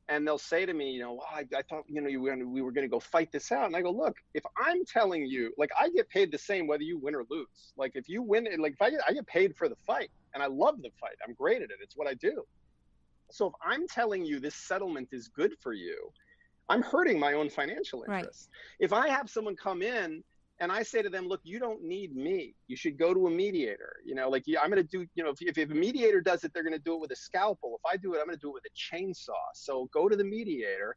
And they'll say to me, I thought, we were going to go fight this out. And I go, look, if I'm telling you, like, I get paid the same whether you win or lose. Like, if you win, like, if I get paid for the fight, and I love the fight. I'm great at it. It's what I do. So if I'm telling you this settlement is good for you, I'm hurting my own financial interests. Right. If I have someone come in and I say to them, look, you don't need me. You should go to a mediator. I'm going to do, if a mediator does it, they're going to do it with a scalpel. If I do it, I'm going to do it with a chainsaw. So go to the mediator.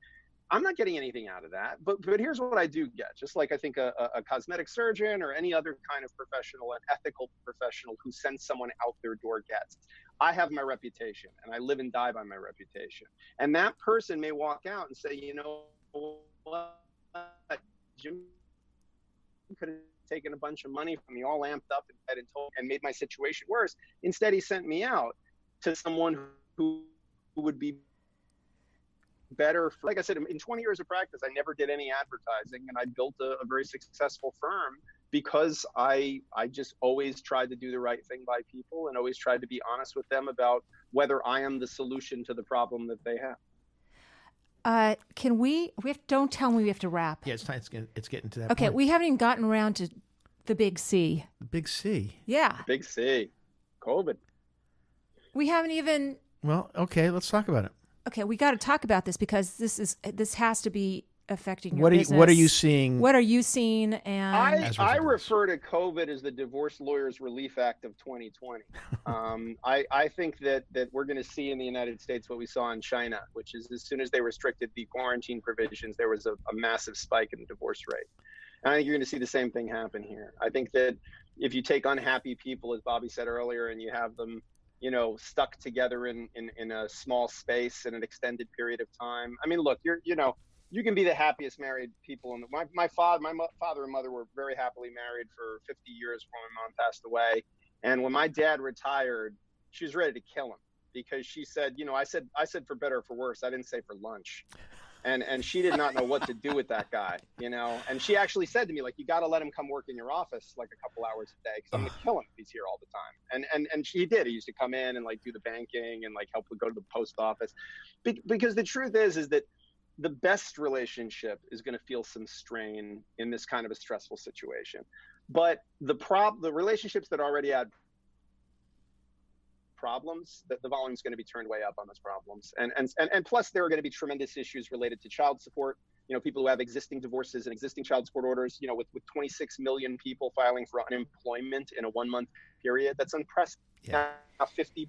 I'm not getting anything out of that. But here's what I do get. Just like I think a cosmetic surgeon or any other kind of professional, an ethical professional who sends someone out their door gets. I have my reputation, and I live and die by my reputation. And that person may walk out and say, what, Jim could have taken a bunch of money from me, all amped up and made my situation worse. Instead, he sent me out to someone who would be better. Like I said, in 20 years of practice, I never did any advertising, and I built a very successful firm because I just always tried to do the right thing by people and always tried to be honest with them about whether I am the solution to the problem that they have. Don't tell me we have to wrap. Yeah, it's time. It's getting to that Okay, point. we haven't even gotten around to the big C. The big C. Yeah. Big C. COVID. We haven't even... Well, okay, let's talk about it. Okay, we got to talk about this because this has to be affecting your business. What are you seeing? What are you seeing? And I refer to COVID as the Divorce Lawyers Relief Act of 2020. I think that we're going to see in the United States what we saw in China, which is as soon as they restricted the quarantine provisions, there was a massive spike in the divorce rate. And I think you're going to see the same thing happen here. I think that if you take unhappy people, as Bobby said earlier, and you have them stuck together in a small space in an extended period of time. I mean, look, you can be the happiest married people. My father and mother were very happily married for 50 years before my mom passed away. And when my dad retired, she was ready to kill him because she said, I said for better or for worse. I didn't say for lunch. And she did not know what to do with that guy, and she actually said to me, like, you got to let him come work in your office like a couple hours a day because I'm going to kill him if he's here all the time. And she did. He used to come in and like do the banking and like help go to the post office because the truth is that the best relationship is going to feel some strain in this kind of a stressful situation. But the relationships that already had problems, that the volume is going to be turned way up on those problems. And plus there are going to be tremendous issues related to child support. People who have existing divorces and existing child support orders, with 26 million people filing for unemployment in a 1-month period. That's unprecedented. Yeah. Now 50%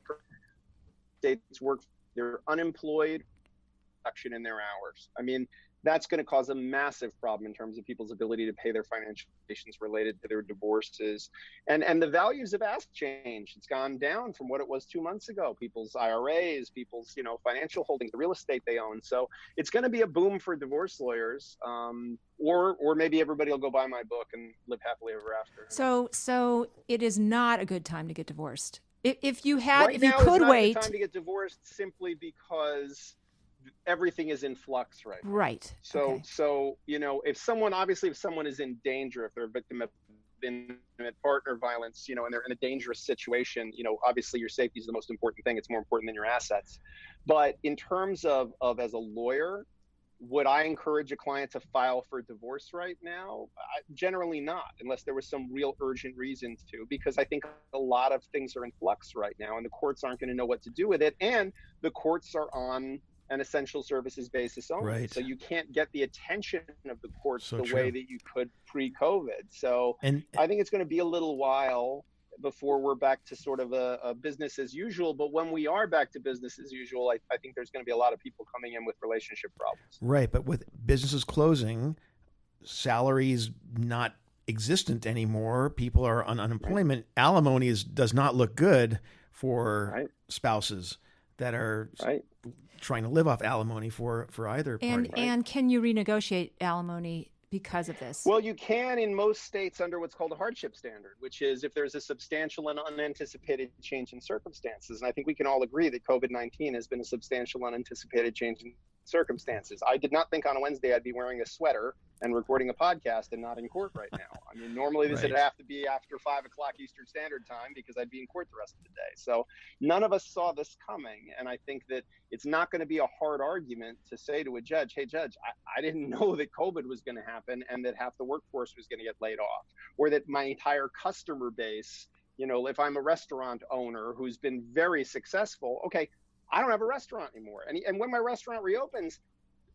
states work, they're unemployed, reduction in their hours. I mean, that's going to cause a massive problem in terms of people's ability to pay their financial obligations related to their divorces. And the values of assets change. It's gone down from what it was 2 months ago. People's IRAs, people's, financial holdings, the real estate they own. So it's going to be a boom for divorce lawyers. Or maybe everybody will go buy my book and live happily ever after. So it is not a good time to get divorced. If you could now wait. It's not a good time to get divorced simply because everything is in flux right now. Right. So if someone is in danger, if they're a victim of intimate partner violence, and they're in a dangerous situation, obviously your safety is the most important thing. It's more important than your assets. But in terms of as a lawyer, would I encourage a client to file for divorce right now? Generally not, unless there was some real urgent reason to, because I think a lot of things are in flux right now and the courts aren't going to know what to do with it. And the courts are on an essential services basis only. Right. So you can't get the attention of the courts way that you could pre-COVID. So I think it's going to be a little while before we're back to sort of a business as usual. But when we are back to business as usual, I think there's going to be a lot of people coming in with relationship problems. Right. But with businesses closing, salaries not existent anymore, people are on unemployment. Right. Alimony does not look good for spouses that are trying to live off alimony for either party. And can you renegotiate alimony because of this? Well, you can in most states under what's called a hardship standard, which is if there's a substantial and unanticipated change in circumstances. And I think we can all agree that COVID-19 has been a substantial unanticipated change in circumstances. I did not think on a Wednesday I'd be wearing a sweater and recording a podcast and not in court right now. I mean, normally this would have to be after 5 o'clock Eastern Standard Time because I'd be in court the rest of the day. So none of us saw this coming. And I think that it's not going to be a hard argument to say to a judge, hey, judge, I didn't know that COVID was going to happen and that half the workforce was going to get laid off, or that my entire customer base, you know, if I'm a restaurant owner who's been very successful, okay, I don't have a restaurant anymore. And when my restaurant reopens,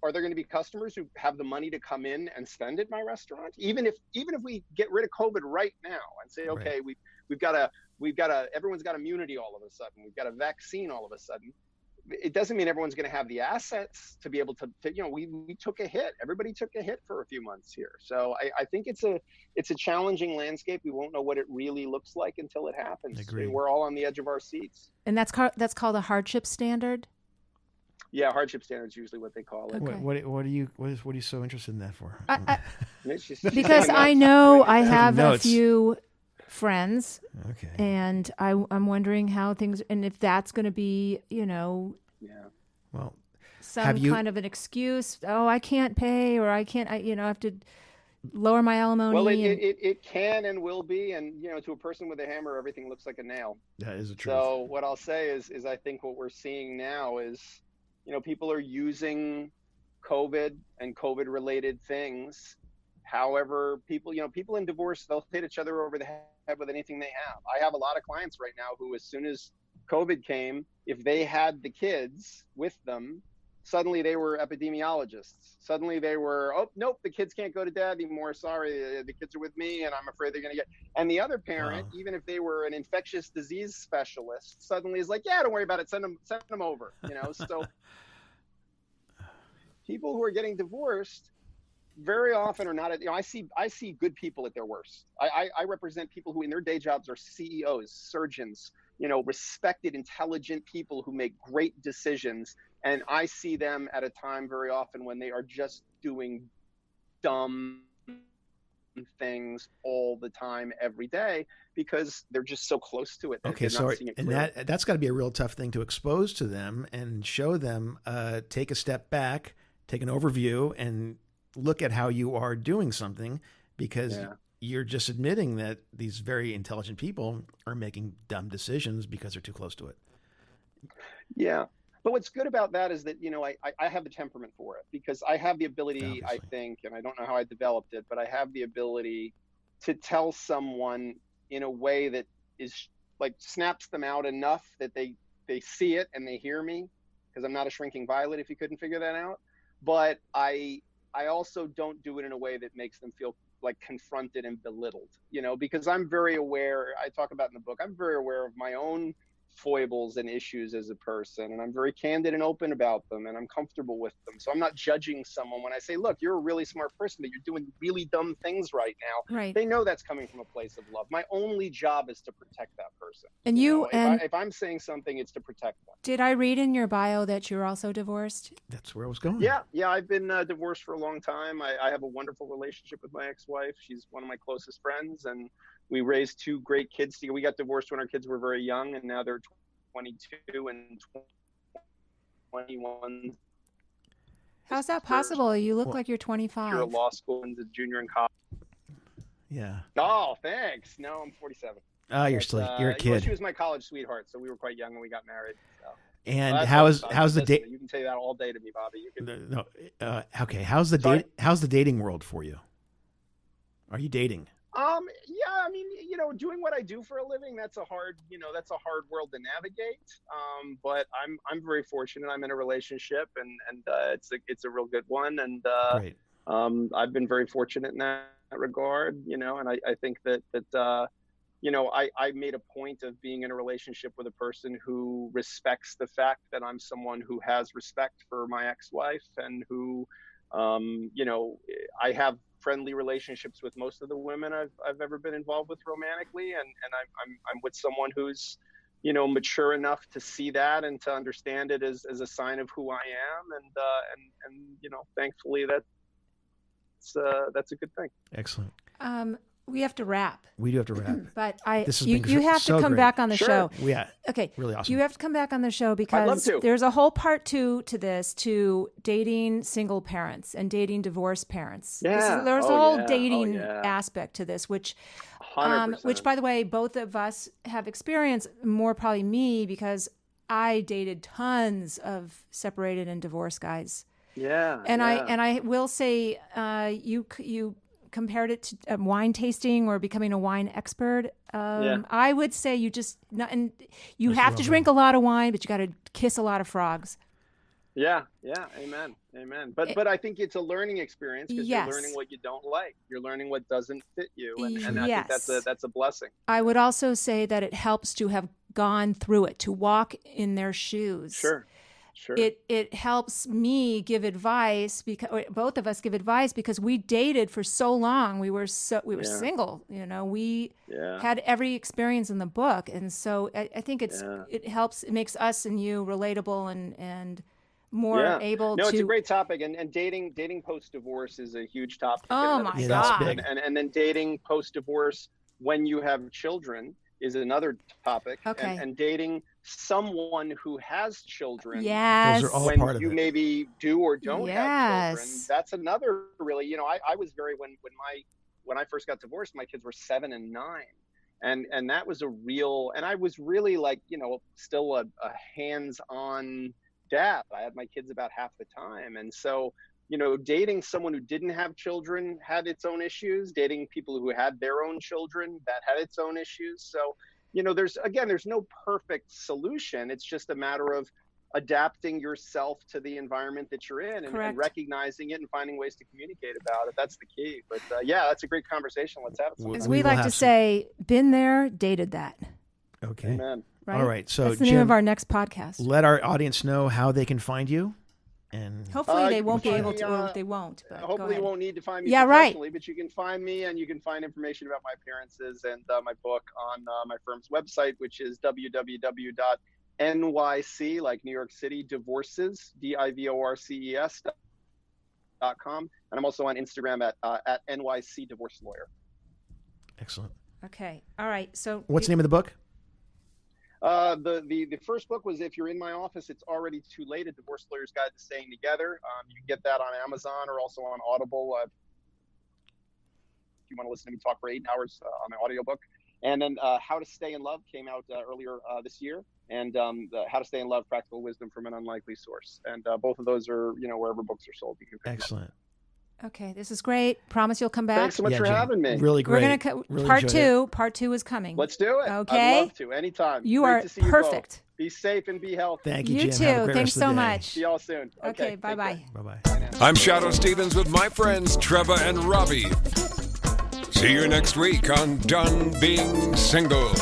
are there going to be customers who have the money to come in and spend at my restaurant? Even if we get rid of COVID right now and say, okay, we've got everyone's got immunity all of a sudden, we've got a vaccine all of a sudden, it doesn't mean everyone's going to have the assets to be able to you know, we took a hit. Everybody took a hit for a few months here. So I think it's a challenging landscape. We won't know what it really looks like until it happens. Agreed. We're all on the edge of our seats. And that's called a hardship standard? Yeah, hardship standard is usually what they call it. Okay. What are you so interested in that for? Because I know I have a few friends, okay, and I'm wondering how things, and if that's going to be, you know, well, some kind of an excuse. Oh, I can't pay, or I have to lower my alimony. Well, it can and will be, and you know, to a person with a hammer, everything looks like a nail. That is the truth. So what I'll say is I think what we're seeing now is, you know, people are using COVID and COVID-related things. However, people in divorce, they'll hit each other over the head with anything they have. I have a lot of clients right now who, as soon as COVID came, if they had the kids with them, suddenly they were epidemiologists. Suddenly they were, oh, nope, the kids can't go to dad anymore. Sorry, the kids are with me and I'm afraid they're going to get. And the other parent, even if they were an infectious disease specialist, suddenly is like, yeah, don't worry about it. Send them over, you know? So people who are getting divorced very often are not, you know, I see good people at their worst. I represent people who in their day jobs are CEOs, surgeons, you know, respected, intelligent people who make great decisions. And I see them at a time very often when they are just doing dumb things all the time, every day, because they're just so close to it. Okay, so that's got to be a real tough thing to expose to them and show them, take a step back, take an overview, and look at how you are doing something, because you're just admitting that these very intelligent people are making dumb decisions because they're too close to it. Yeah. But what's good about that is that, you know, I have the temperament for it, because I have the ability, Obviously. I think, and I don't know how I developed it, but I have the ability to tell someone in a way that is like snaps them out enough that they see it and they hear me, because I'm not a shrinking violet, if you couldn't figure that out. But I also don't do it in a way that makes them feel like confronted and belittled, you know, because I'm very aware, I talk about in the book, I'm very aware of my own foibles and issues as a person, and I'm very candid and open about them, and I'm comfortable with them. So I'm not judging someone when I say, look, you're a really smart person, but you're doing really dumb things right now. Right. They know that's coming from a place of love. My only job is to protect that person. And if I'm saying something, it's to protect them. Did I read in your bio that you're also divorced? That's where I was going. Yeah, I've been divorced for a long time. I have a wonderful relationship with my ex-wife. She's one of my closest friends, and we raised 2 great kids together. We got divorced when our kids were very young, and now they're 22 and 21. How's that possible? You look like you're 25. You're a law school and a junior in college. Yeah. Oh, thanks. No, I'm 47. Oh, you're a kid. Well, she was my college sweetheart, so we were quite young when we got married. So. And how's the date? You can say that all day to me, Bobby. You can. Okay. How's the dating world for you? Are you dating? Yeah, I mean, you know, doing what I do for a living, that's a hard world to navigate. But I'm very fortunate. I'm in a relationship, and it's a real good one. And Great. I've been very fortunate in that regard, you know, and I think that you know, I made a point of being in a relationship with a person who respects the fact that I'm someone who has respect for my ex-wife, and who, you know, I have friendly relationships with most of the women I've ever been involved with romantically, and I'm with someone who's, you know, mature enough to see that and to understand it as a sign of who I am, and you know, thankfully that's a good thing. Excellent. We have to wrap. We do have to wrap. But This has you been have so to come great. back on the Sure. show. Yeah. Okay. Really awesome. You have to come back on the show I'd love because to. there's a whole part 2 to this, to dating single parents and dating divorced parents. Yeah. There's a Oh, whole yeah. dating Oh, yeah. aspect to this, which 100%. by the way, both of us have experienced, more probably me, because I dated tons of separated and divorced guys. Yeah. And yeah. I will say, you compared it to wine tasting or becoming a wine expert. I would say you have to drink a lot of wine, but you got to kiss a lot of frogs. Yeah. Amen. But I think it's a learning experience because Yes. you're learning what you don't like. You're learning what doesn't fit you, and I Yes. think that's a blessing. I would also say that it helps to have gone through it, to walk in their shoes. Sure. It helps me give advice, because both of us give advice, because we dated for so long. We were single. We had every experience in the book, and so I think it helps. It makes us and you relatable and more able to. No, it's a great topic, and dating post divorce is a huge topic. Oh in and of my itself. God! And then dating post divorce when you have children is another topic. Okay. And dating someone who has children. Yes. Those are all when part of you it. maybe do or don't have children, Yes. that's another really. I was when I first got divorced, my kids were 7 and 9. And that was a real, and I was really still a hands-on dad. I had my kids about half the time. And so, dating someone who didn't have children had its own issues. Dating people who had their own children, that had its own issues. So, there's no perfect solution. It's just a matter of adapting yourself to the environment that you're in and recognizing it and finding ways to communicate about it. That's the key. But that's a great conversation. Let's have it. As we like to say, been there, dated that. Okay. Amen. Right? All right. So that's the Jim, name of our next podcast. let our audience know how they can find you. And Hopefully they you won't can be find able me, to, or they won't. But go Hopefully ahead. you won't need to find me Yeah, right. professionally, but you can find me and you can find information about my appearances and my book on my firm's website, which is www.nyc, like New York City, divorces, divorces.com. And I'm also on Instagram at NYC Divorce Lawyer. excellent. Okay. All right. So What's the name of the book? The first book was If You're in My Office, It's Already Too Late, A Divorce Lawyer's Guide to Staying Together. You can get that on Amazon or also on Audible. If you want to listen to me talk for 8 hours on my audiobook. And then How to Stay in Love came out earlier this year. And How to Stay in Love, Practical Wisdom from an Unlikely Source. And both of those are, wherever books are sold. You can pick them up. Excellent. Okay, this is great. Promise you'll come back. Thanks so much for Jim, having me. Really great. We're gonna Really part enjoyed it. 2. Part 2 is coming. Let's do it. Okay. I'd love to. Anytime. You Great are to see you perfect. both. Be safe and be healthy. Thank you, You Jim. too. Have a great Thanks rest of so the day. much. See y'all soon. Okay, take bye-bye. care. Bye-bye. I'm Shadow Stevens with my friends Trevor and Robbie. See you next week on Done Being Single.